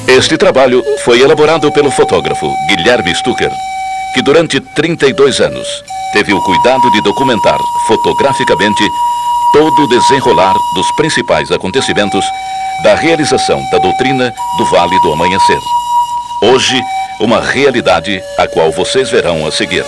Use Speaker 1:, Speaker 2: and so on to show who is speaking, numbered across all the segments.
Speaker 1: Este trabalho foi elaborado pelo fotógrafo Guilherme Stucker, que durante 32 anos teve o cuidado de documentar fotograficamente todo o desenrolar dos principais acontecimentos da realização da doutrina do Vale do Amanhecer. Hoje, uma realidade a qual vocês verão a seguir.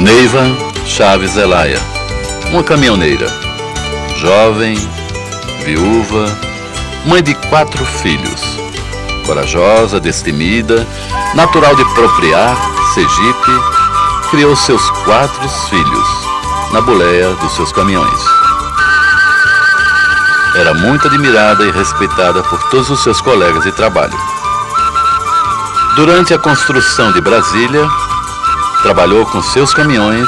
Speaker 2: Neiva Chaves Zelaya, uma caminhoneira, jovem, viúva, mãe de 4 filhos, corajosa, destemida, natural de Propriar, Sergipe, criou seus 4 filhos na boleia dos seus caminhões. Era muito admirada e respeitada por todos os seus colegas de trabalho. Durante a construção de Brasília, trabalhou com seus caminhões,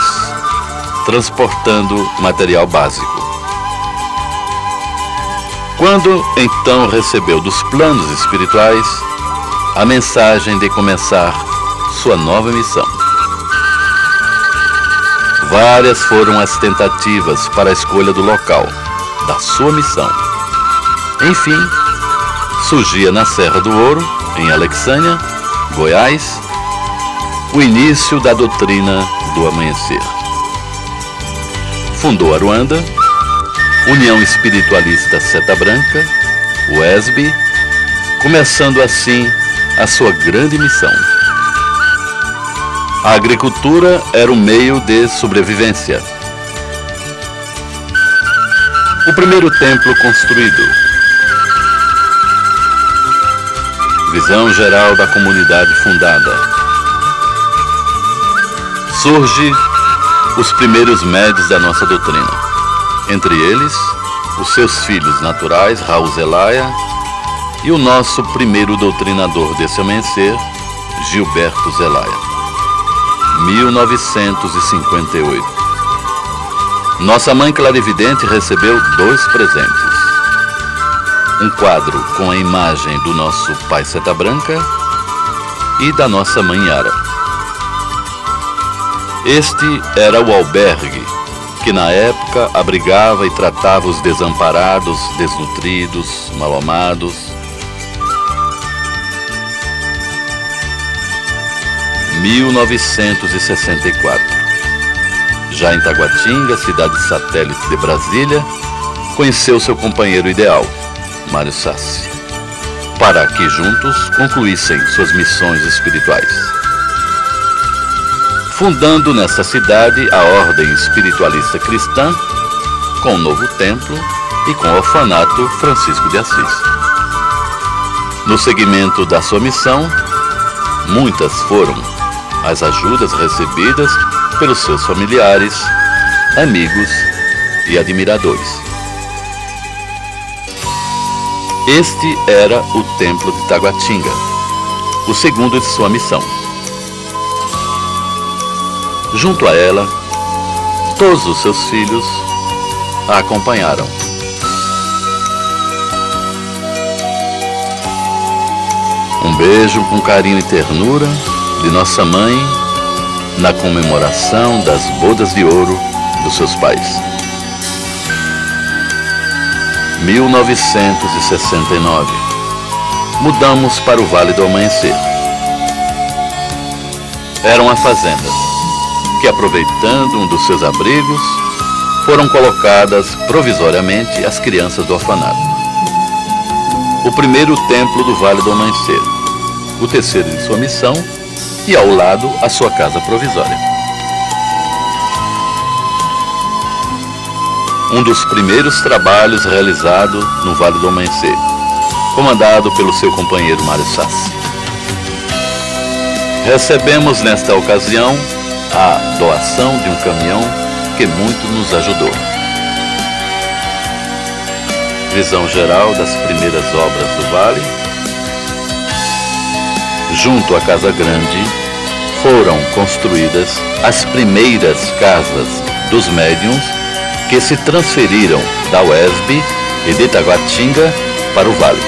Speaker 2: transportando material básico. Quando então recebeu dos planos espirituais a mensagem de começar sua nova missão. Várias foram as tentativas para a escolha do local da sua missão. Enfim, surgia na Serra do Ouro, em Alexânia, Goiás, o início da doutrina do amanhecer. Fundou Aruanda, União Espiritualista Seta Branca, UESB, começando assim a sua grande missão. A agricultura era um meio de sobrevivência. O primeiro templo construído. Visão geral da comunidade fundada. Surge os primeiros médios da nossa doutrina, entre eles os seus filhos naturais, Raul Zelaya, e o nosso primeiro doutrinador desse amanhecer, Gilberto Zelaya, 1958. Nossa mãe clarividente recebeu 2 presentes. Um quadro com a imagem do nosso pai Seta Branca e da nossa mãe Yara. Este era o albergue que na época abrigava e tratava os desamparados, desnutridos, mal-amados. 1964. Já em Taguatinga, cidade satélite de Brasília, conheceu seu companheiro ideal, Mário Sassi, para que juntos concluíssem suas missões espirituais. Fundando nesta cidade a Ordem Espiritualista Cristã, com um novo templo e com o orfanato Francisco de Assis. No seguimento da sua missão, muitas foram as ajudas recebidas pelos seus familiares, amigos e admiradores. Este era o Templo de Taguatinga, o segundo de sua missão. Junto a ela, todos os seus filhos a acompanharam. Um beijo com carinho e ternura de nossa mãe na comemoração das bodas de ouro dos seus pais. 1969. Mudamos para o Vale do Amanhecer. Era uma fazenda que, aproveitando um dos seus abrigos, foram colocadas provisoriamente as crianças do orfanato. O primeiro templo do Vale do Amanhecer, o terceiro de sua missão e, ao lado, a sua casa provisória. Um dos primeiros trabalhos realizado no Vale do Amanhecer, comandado pelo seu companheiro Mário Sassi. Recebemos nesta ocasião a doação de um caminhão que muito nos ajudou. Visão geral das primeiras obras do Vale. Junto à Casa Grande foram construídas as primeiras casas dos médiuns que se transferiram da UESB e de Taguatinga para o Vale.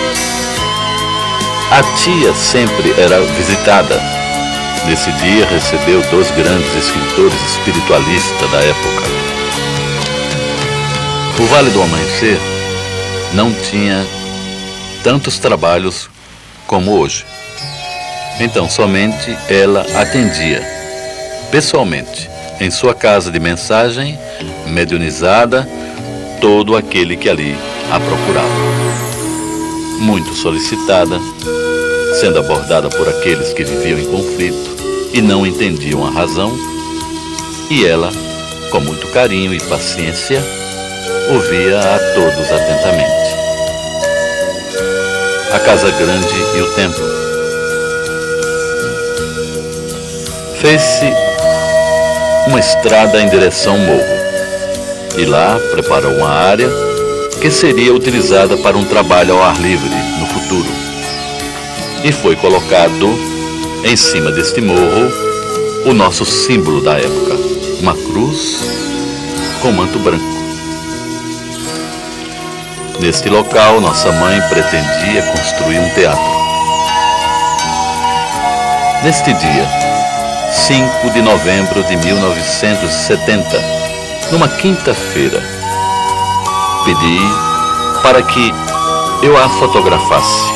Speaker 2: A tia sempre era visitada. Nesse dia recebeu 2 grandes escritores espiritualistas da época. O Vale do Amanhecer não tinha tantos trabalhos como hoje. Então somente ela atendia pessoalmente em sua casa de mensagem, mediunizada, todo aquele que ali a procurava. Muito solicitada, sendo abordada por aqueles que viviam em conflito e não entendiam a razão, e ela, com muito carinho e paciência, ouvia a todos atentamente. A Casa Grande e o Templo. Fez-se uma estrada em direção ao morro, e lá preparou uma área que seria utilizada para um trabalho ao ar livre no futuro. E foi colocado em cima deste morro o nosso símbolo da época, uma cruz com manto branco. Neste local, nossa mãe pretendia construir um teatro. Neste dia, 5 de novembro de 1970, numa quinta-feira, pedi para que eu a fotografasse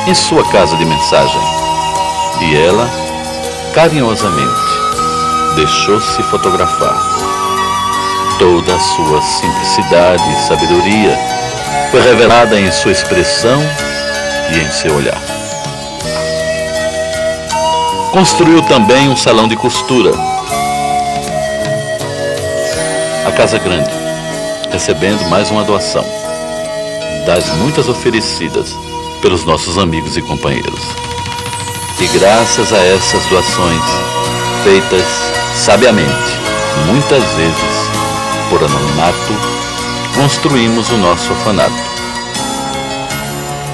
Speaker 2: em sua casa de mensagem, e ela, carinhosamente, deixou-se fotografar. Toda a sua simplicidade e sabedoria foi revelada em sua expressão e em seu olhar. Construiu também um salão de costura. A Casa Grande, recebendo mais uma doação, das muitas oferecidas pelos nossos amigos e companheiros. E graças a essas doações, feitas sabiamente, muitas vezes por anonimato, construímos o nosso orfanato.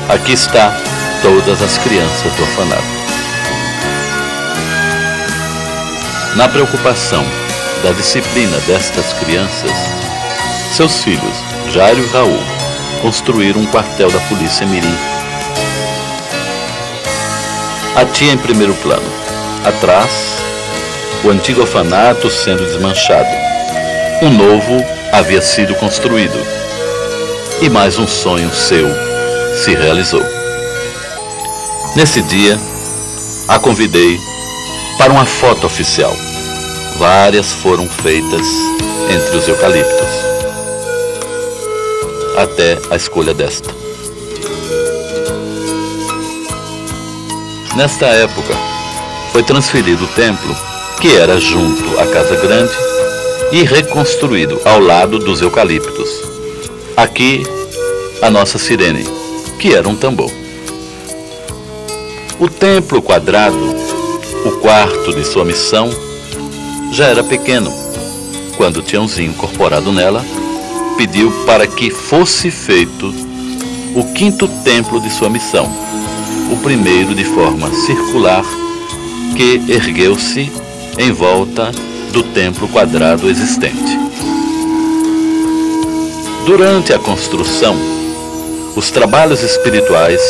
Speaker 2: Aqui está todas as crianças do orfanato. Na preocupação da disciplina destas crianças, seus filhos, Jairo e Raul, construíram um quartel da Polícia Mirim. A tia em primeiro plano. Atrás, o antigo orfanato sendo desmanchado. Um novo havia sido construído. E mais um sonho seu se realizou. Nesse dia, a convidei para uma foto oficial. Várias foram feitas entre os eucaliptos. até a escolha desta. Nesta época, foi transferido o templo, que era junto à Casa Grande, e reconstruído ao lado dos eucaliptos. Aqui, a nossa sirene, que era um tambor. O templo quadrado, o quarto de sua missão, já era pequeno. Quando Tiãozinho, incorporado nela, pediu para que fosse feito o quinto templo de sua missão, o primeiro de forma circular, que ergueu-se em volta do templo quadrado existente. Durante a construção, os trabalhos espirituais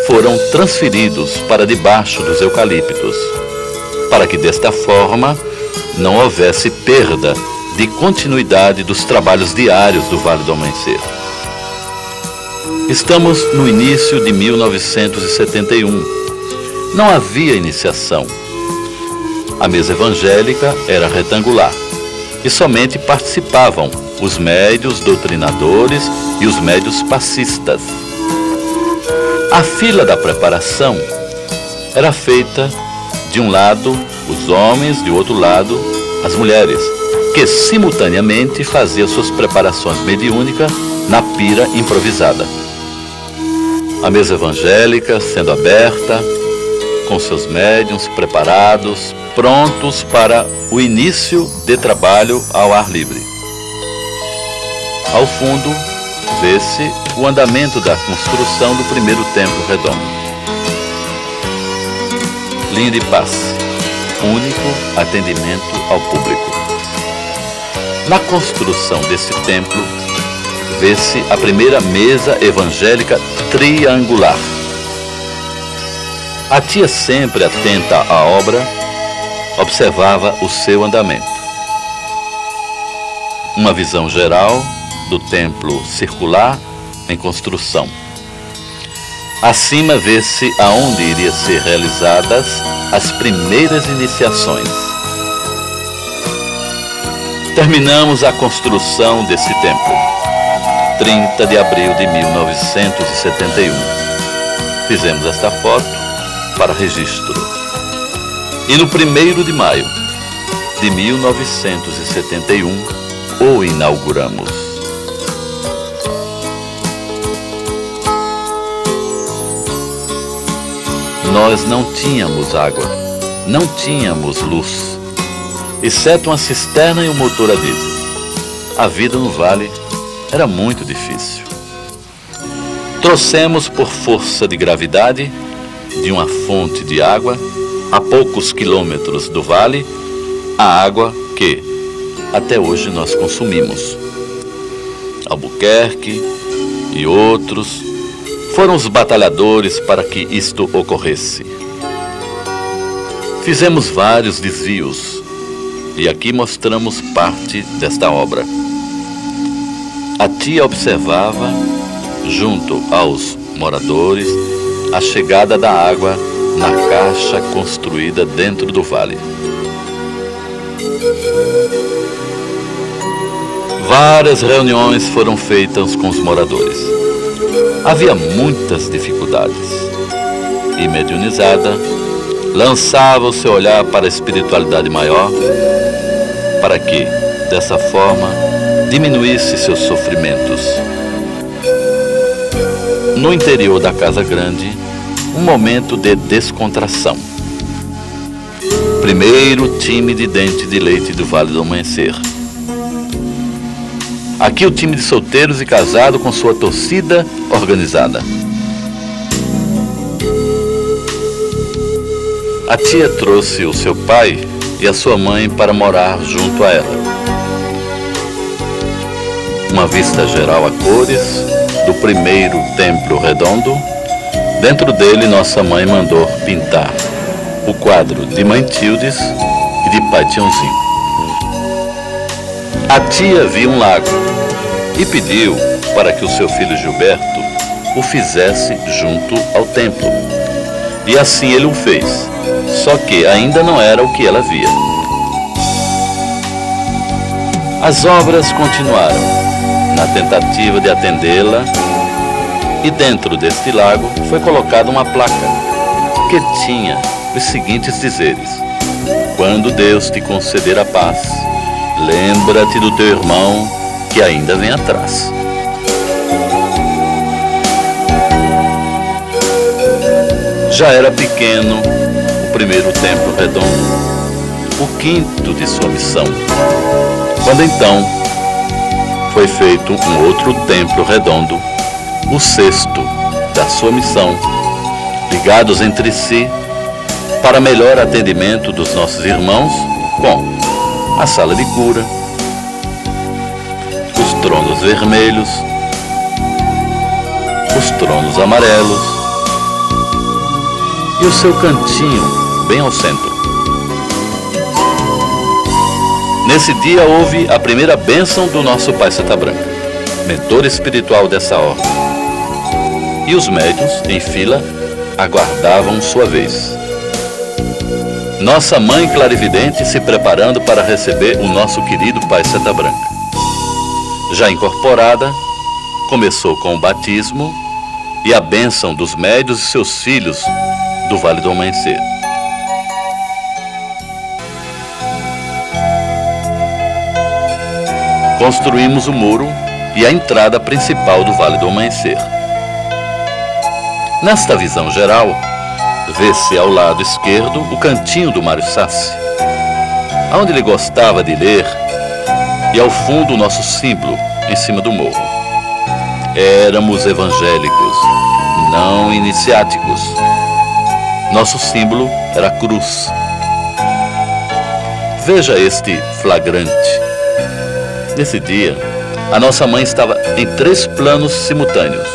Speaker 2: foram transferidos para debaixo dos eucaliptos, para que desta forma não houvesse perda de continuidade dos trabalhos diários do Vale do Amanhecer. Estamos no início de 1971. Não havia iniciação. A mesa evangélica era retangular e somente participavam os médios doutrinadores e os médios passistas. A fila da preparação era feita de um lado os homens, de outro lado as mulheres, que simultaneamente faziam suas preparações mediúnicas na pira improvisada. A mesa evangélica sendo aberta, com seus médiuns preparados, prontos para o início de trabalho ao ar livre. Ao fundo, vê-se o andamento da construção do primeiro templo redondo. Linha de paz, único atendimento ao público. Na construção desse templo, vê-se a primeira mesa evangélica triangular. A tia, sempre atenta à obra, observava o seu andamento. Uma visão geral do templo circular em construção. Acima vê-se aonde iriam ser realizadas as primeiras iniciações. Terminamos a construção desse templo, 30 de abril de 1971. Fizemos esta foto para registro. E no 1º de maio de 1971, o inauguramos. Nós não tínhamos água, não tínhamos luz, exceto uma cisterna e um motor a diesel. A vida no vale era muito difícil. Trouxemos por força de gravidade de uma fonte de água a poucos quilômetros do vale a água que até hoje nós consumimos. Albuquerque e outros foram os batalhadores para que isto ocorresse. Fizemos vários desvios e aqui mostramos parte desta obra. A tia observava, junto aos moradores, a chegada da água na caixa construída dentro do vale. Várias reuniões foram feitas com os moradores. Havia muitas dificuldades. E mediunizada lançava o seu olhar para a espiritualidade maior, para que, dessa forma, diminuísse seus sofrimentos. No interior da Casa Grande, um momento de descontração. Primeiro time de dente de leite do Vale do Amanhecer. Aqui o time de solteiros e casados com sua torcida organizada. A tia trouxe o seu pai e a sua mãe para morar junto a ela. Uma vista geral a cores do primeiro templo redondo. Dentro dele, nossa mãe mandou pintar o quadro de Mãe Tildes e de Pai Tiãozinho. A tia viu um lago e pediu para que o seu filho Gilberto o fizesse junto ao templo. E assim ele o fez, só que ainda não era o que ela via. As obras continuaram. na tentativa de atendê-la, e dentro deste lago foi colocada uma placa que tinha os seguintes dizeres: quando Deus te conceder a paz, lembra-te do teu irmão que ainda vem atrás. Já era pequeno o primeiro templo redondo, o quinto de sua missão, quando então foi feito um outro templo redondo, o sexto da sua missão, ligados entre si para melhor atendimento dos nossos irmãos, com a sala de cura, os tronos vermelhos, os tronos amarelos e o seu cantinho bem ao centro. Nesse dia houve a primeira bênção do nosso Pai Seta Branca, mentor espiritual dessa ordem, e os médiuns em fila aguardavam sua vez. Nossa mãe clarividente se preparando para receber o nosso querido Pai Seta Branca. Já incorporada, começou com o batismo e a bênção dos médiuns e seus filhos do Vale do Amanhecer. Construímos o muro e a entrada principal do Vale do Amanhecer. Nesta visão geral, vê-se ao lado esquerdo o cantinho do Mário Sassi, onde ele gostava de ler, e ao fundo o nosso símbolo em cima do morro. Éramos evangélicos, não iniciáticos. Nosso símbolo era a cruz. Veja este flagrante. Nesse dia, a nossa mãe estava em 3 planos simultâneos.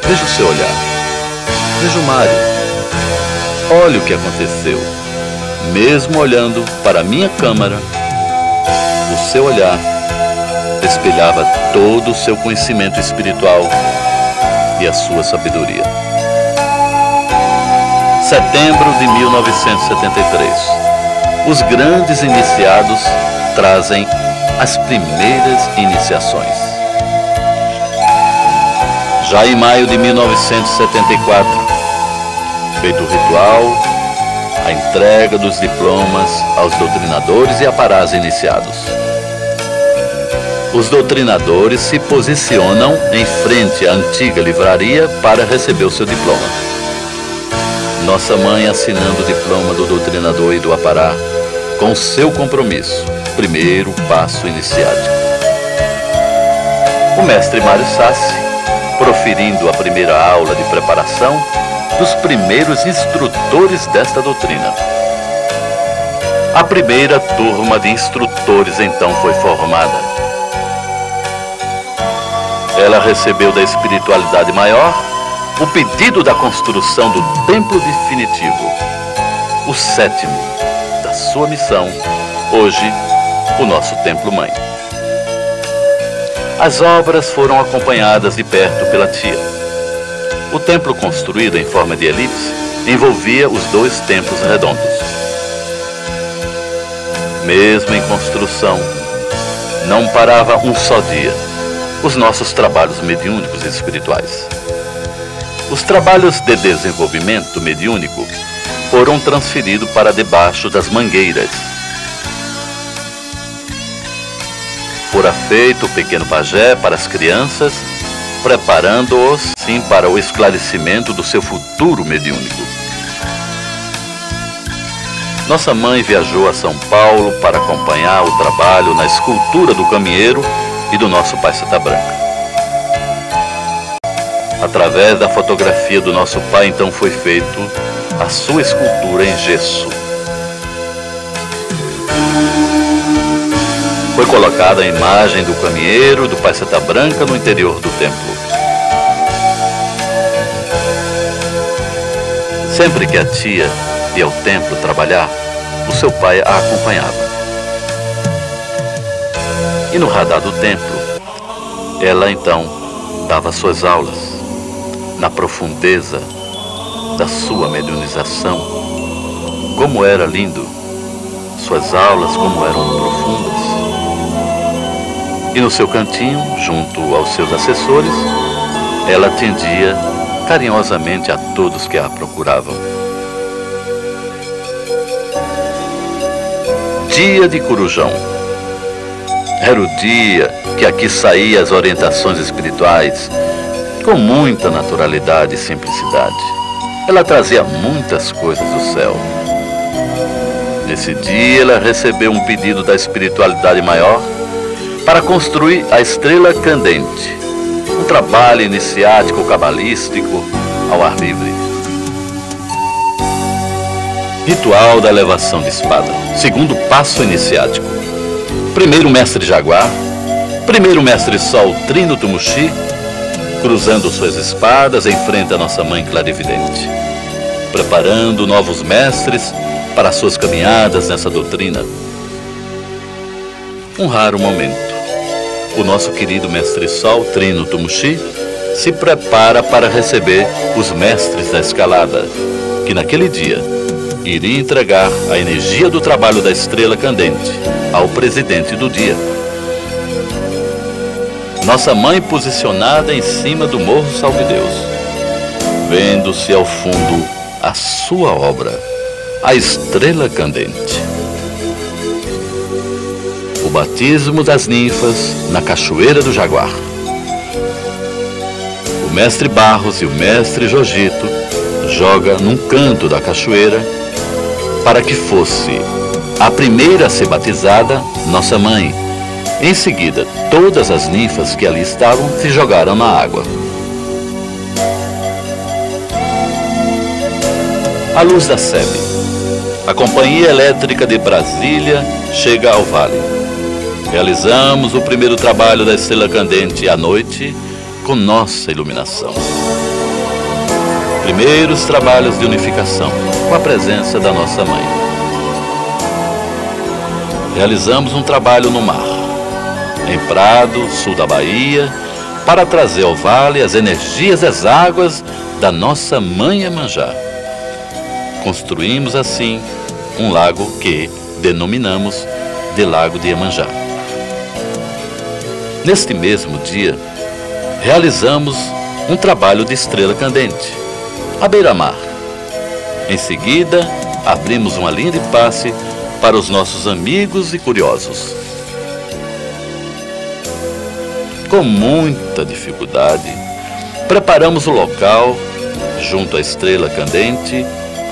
Speaker 2: Veja o seu olhar. Veja o Mário. Olha o que aconteceu. Mesmo olhando para a minha câmara, o seu olhar espelhava todo o seu conhecimento espiritual e a sua sabedoria. Setembro de 1973. Os grandes iniciados trazem as primeiras iniciações. Já em maio de 1974, feito o ritual, a entrega dos diplomas aos doutrinadores e aparás iniciados. Os doutrinadores se posicionam em frente à antiga livraria para receber o seu diploma. Nossa mãe assinando o diploma do doutrinador e do apará com o seu compromisso, primeiro passo iniciático. O mestre Mário Sassi, proferindo a primeira aula de preparação dos primeiros instrutores desta doutrina. A primeira turma de instrutores então foi formada. Ela recebeu da espiritualidade maior o pedido da construção do templo definitivo, o 7º da sua missão, hoje o nosso templo-mãe. As obras foram acompanhadas de perto pela tia. O templo construído em forma de elipse envolvia os 2 templos redondos. Mesmo em construção, não parava um só dia os nossos trabalhos mediúnicos e espirituais. Os trabalhos de desenvolvimento mediúnico foram transferidos para debaixo das mangueiras. Fora feito o pequeno pajé para as crianças, preparando-os, sim, para o esclarecimento do seu futuro mediúnico. Nossa mãe viajou a São Paulo para acompanhar o trabalho na escultura do caminheiro e do nosso Pai Seta Branca. Através da fotografia do nosso pai, então, foi feito a sua escultura em gesso. Foi colocada a imagem do caminheiro e do Pai Seta Branca no interior do templo. Sempre que a tia ia ao templo trabalhar, o seu pai a acompanhava. E no radar do templo, ela então dava suas aulas na profundeza da sua mediunização. Como era lindo, suas aulas como eram profundas. E no seu cantinho, junto aos seus assessores, ela atendia carinhosamente a todos que a procuravam. Dia de Corujão. Era o dia que aqui saía as orientações espirituais com muita naturalidade e simplicidade. Ela trazia muitas coisas do céu. Nesse dia ela recebeu um pedido da espiritualidade maior para construir a estrela candente, um trabalho iniciático cabalístico ao ar livre. Ritual da elevação de espada. Segundo passo iniciático. Primeiro mestre Jaguar, primeiro mestre Sol Trino Tumuxi, cruzando suas espadas em frente à nossa mãe clarividente, preparando novos mestres para suas caminhadas nessa doutrina. Um raro momento. O nosso querido mestre Sol Trino Tumuxi se prepara para receber os mestres da escalada, que naquele dia iria entregar a energia do trabalho da estrela candente ao presidente do dia. Nossa mãe posicionada em cima do Morro Salve Deus, vendo-se ao fundo a sua obra, a estrela candente. O batismo das ninfas na Cachoeira do Jaguar. O mestre Barros e o mestre Jojito joga num canto da cachoeira para que fosse a primeira a ser batizada nossa mãe. Em seguida, todas as ninfas que ali estavam se jogaram na água. A luz da SEB. A Companhia Elétrica de Brasília chega ao vale. Realizamos o primeiro trabalho da estrela candente à noite com nossa iluminação. Primeiros trabalhos de unificação com a presença da nossa mãe. Realizamos um trabalho no mar, em Prado, sul da Bahia, para trazer ao vale as energias das águas da nossa mãe Iemanjá. Construímos assim um lago que denominamos de Lago de Iemanjá. Neste mesmo dia, realizamos um trabalho de estrela candente, à beira-mar. Em seguida, abrimos uma linha de passe para os nossos amigos e curiosos. Com muita dificuldade, preparamos o local junto à estrela candente,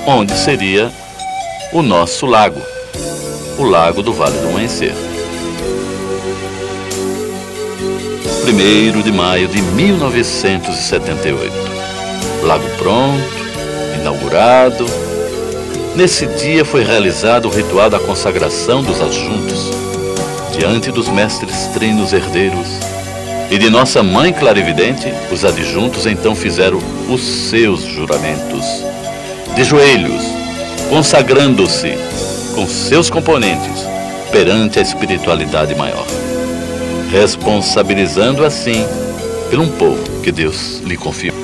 Speaker 2: onde seria o nosso lago, o Lago do Vale do Amanhecer. 1º de maio de 1978. Lago pronto, inaugurado. Nesse dia foi realizado o ritual da consagração dos adjuntos, diante dos mestres trinos herdeiros e de nossa mãe clarividente. Os adjuntos então fizeram os seus juramentos, de joelhos, consagrando-se com seus componentes perante a espiritualidade maior, responsabilizando assim pelo povo que Deus lhe confiou.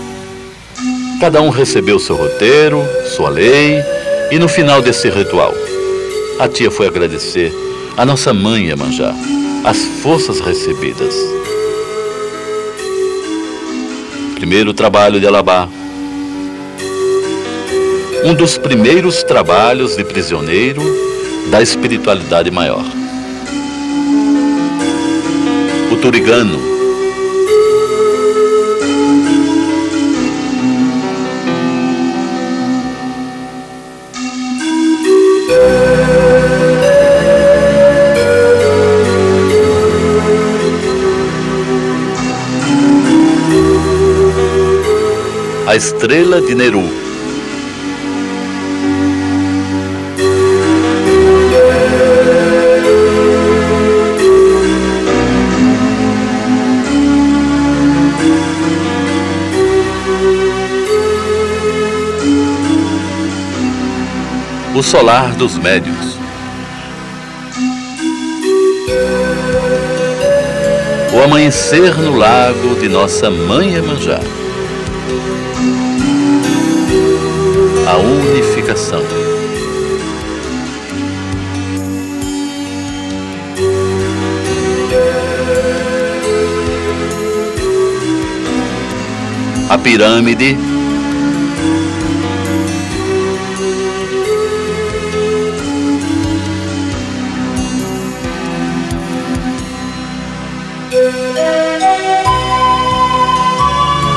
Speaker 2: Cada um recebeu seu roteiro, sua lei, e no final desse ritual, a tia foi agradecer a nossa mãe Iemanjá as forças recebidas. Primeiro trabalho de Alabá. Um dos primeiros trabalhos de prisioneiro da espiritualidade maior. O Turigano. A estrela de Neru. O solar dos médiuns. O amanhecer no lago de nossa mãe Iemanjá. A unificação. pirâmide,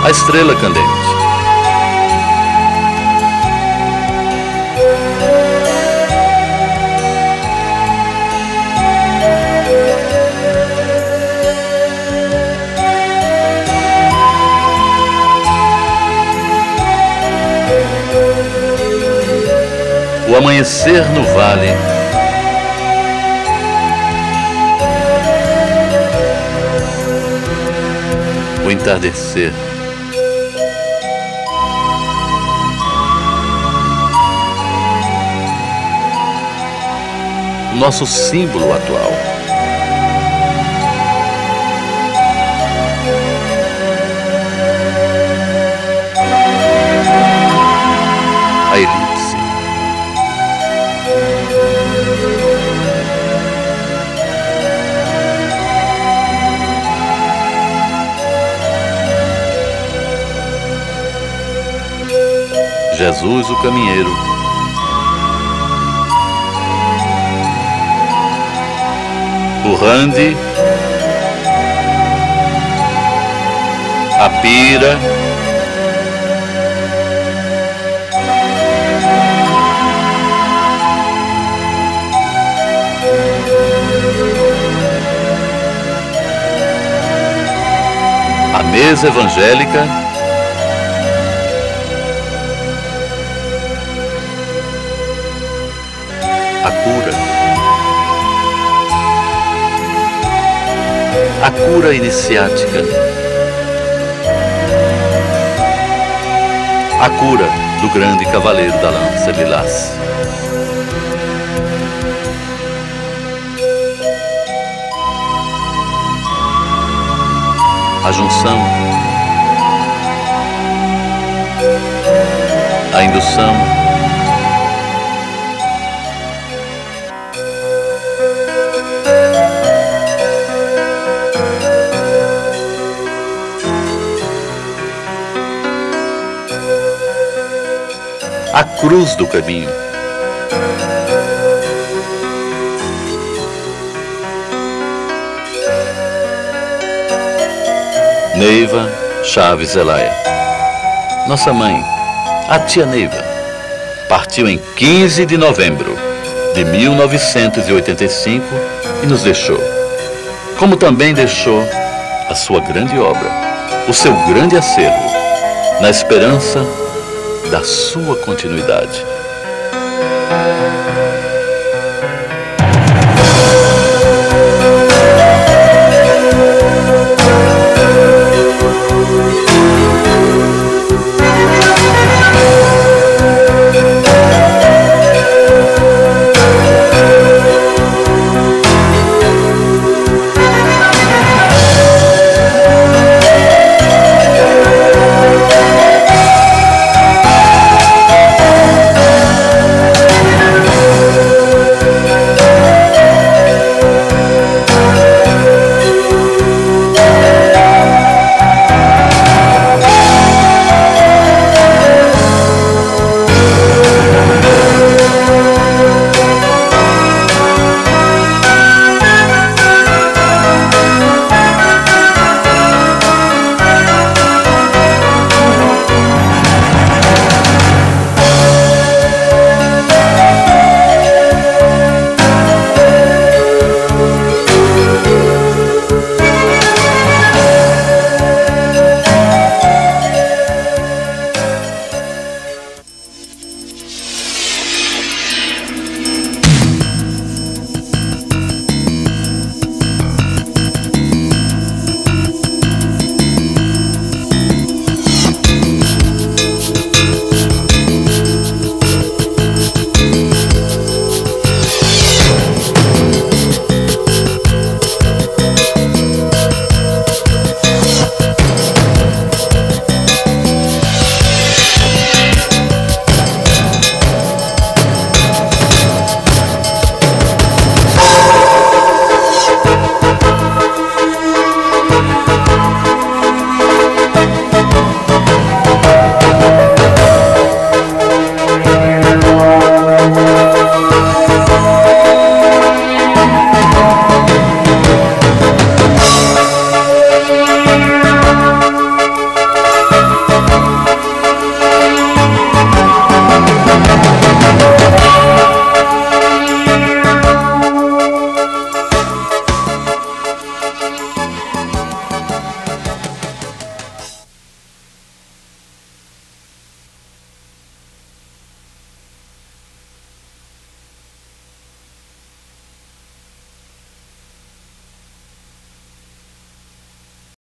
Speaker 2: a estrela candente. O amanhecer no vale, o entardecer, o nosso símbolo atual. A elipse. Jesus o caminheiro. O Rande, a pira, a mesa evangélica, a cura iniciática, a cura do grande cavaleiro da lança lilás. A junção, a indução, a cruz do caminho. Neiva Chaves Zelaya, nossa mãe, a tia Neiva, partiu em 15 de novembro de 1985 e nos deixou, como também deixou a sua grande obra, o seu grande acervo, na esperança da sua continuidade.